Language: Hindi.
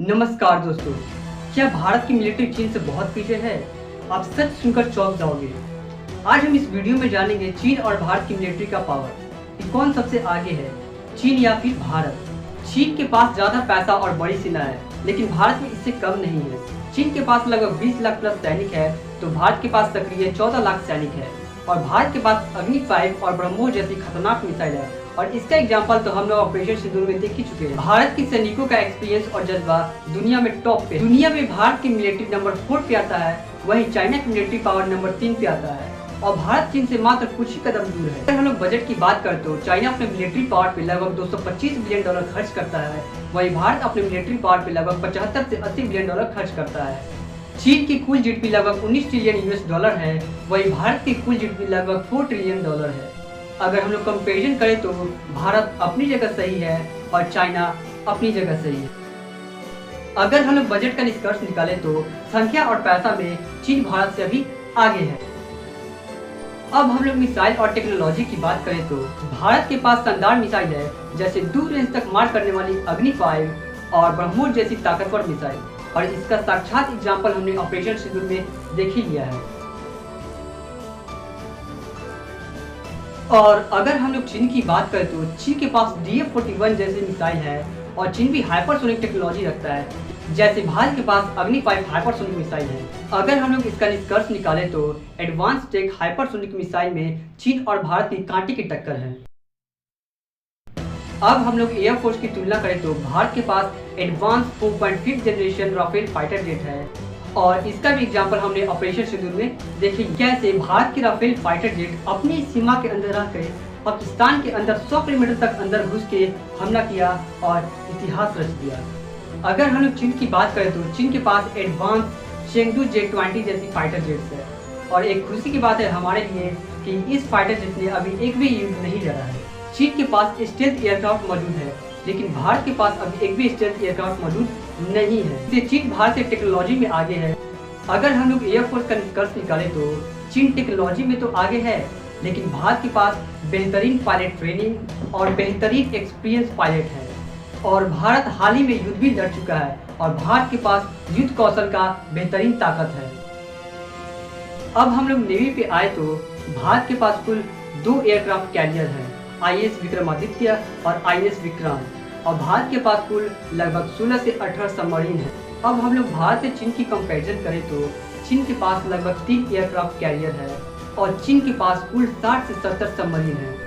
नमस्कार दोस्तों, क्या भारत की मिलिट्री चीन से बहुत पीछे है? आप सच सुनकर चौंक जाओगे। आज हम इस वीडियो में जानेंगे चीन और भारत की मिलिट्री का पावर कि कौन सबसे आगे है, चीन या फिर भारत। चीन के पास ज्यादा पैसा और बड़ी सेना है, लेकिन भारत में इससे कम नहीं है। चीन के पास लगभग 20 लाख प्लस सैनिक है, तो भारत के पास सक्रिय 14 लाख सैनिक है और भारत के पास अग्नि 5 और ब्रह्मोस जैसी खतरनाक मिसाइल है और इसका एग्जाम्पल तो हम लोग ऑपरेशन सिंदूर में देख ही चुके हैं। भारत के सैनिकों का एक्सपीरियंस और जज्बा दुनिया में टॉप पे। दुनिया में भारत की मिलिट्री नंबर 4 पे आता है, वहीं चाइना की मिलिट्री पावर नंबर 3 पे आता है और भारत चीन से मात्र कुछ ही कदम दूर है। अगर हम लोग बजट की बात करते हो, चाइना अपने मिलिट्री पावर पे लगभग $225 बिलियन खर्च करता है, वहीं भारत अपने मिलिट्री पावर पे लगभग 75 से 80 बिलियन डॉलर खर्च करता है। चीन की कुल जीडीपी लगभग 19 ट्रिलियन यूएस डॉलर है, वहीं भारत की कुल जीडीपी लगभग 4 ट्रिलियन डॉलर है। अगर हम लोग कंपैरिजन करें तो भारत अपनी जगह सही है और चाइना अपनी जगह सही है। अगर हम लोग बजट का निष्कर्ष निकालें तो संख्या और पैसा में चीन भारत से अभी आगे है। अब हम लोग मिसाइल और टेक्नोलॉजी की बात करें तो भारत के पास शानदार मिसाइल है, जैसे दूर रेंज तक मार करने वाली अग्नि 5 और ब्रह्मोस जैसी ताकतवर मिसाइल, और इसका साक्षात एग्जाम्पल हमने ऑपरेशन सिंदूर में देख ही लिया है। और अगर हम लोग चीन की बात करें तो चीन के पास DF-41 जैसी मिसाइल है और चीन भी हाइपरसोनिक टेक्नोलॉजी रखता है, जैसे भारत के पास अग्नि 5 हाइपरसोनिक मिसाइल है। अगर हम लोग इसका निष्कर्ष निकालें तो एडवांस टेक हाइपरसोनिक मिसाइल में चीन और भारत की कांटे की टक्कर है। अब हम लोग एयरफोर्स की तुलना करें तो भारत के पास advance 4.5 generation Rafale fighter jet है और इसका भी एग्जांपल हमने ऑपरेशन सिंदूर में देखे, कैसे भारत की राफेल फाइटर जेट अपनी सीमा के अंदर रहकर पाकिस्तान के अंदर 100 किलोमीटर तक अंदर घुस के हमला किया और इतिहास रच दिया। अगर हम लोग चीन की बात करें तो चीन के पास एडवांस चेंगडू J-20 जैसी फाइटर जेट्स है और एक खुशी की बात है हमारे लिए कि इस फाइटर जेट ने अभी एक भी युद्ध नहीं लड़ा है। चीन के पास स्टेल्थ एयरक्राफ्ट मौजूद है, लेकिन भारत के पास अभी एक भी स्टेल्थ एयरक्राफ्ट मौजूद नहीं है। इसलिए चीन भारत से टेक्नोलॉजी में आगे है। अगर हम लोग एयरफोर्स का निष्कर्ष निकालें तो चीन टेक्नोलॉजी में तो आगे है, लेकिन भारत के पास बेहतरीन पायलट ट्रेनिंग और बेहतरीन एक्सपीरियंस पायलट है और भारत हाल ही में युद्ध भी लड़ चुका है और भारत के पास युद्ध कौशल का बेहतरीन ताकत है। अब हम लोग नेवी पे आए तो भारत के पास कुल 2 एयरक्राफ्ट कैरियर हैं, INS विक्रमादित्य और INS विक्रांत, और भारत के पास कुल लगभग 16 से 18 सबमरीन है। अब हम लोग भारत से चीन की कंपैरिजन करें तो चीन के पास लगभग 3 एयरक्राफ्ट कैरियर है और चीन के पास कुल 60 से 70 सबमरीन है।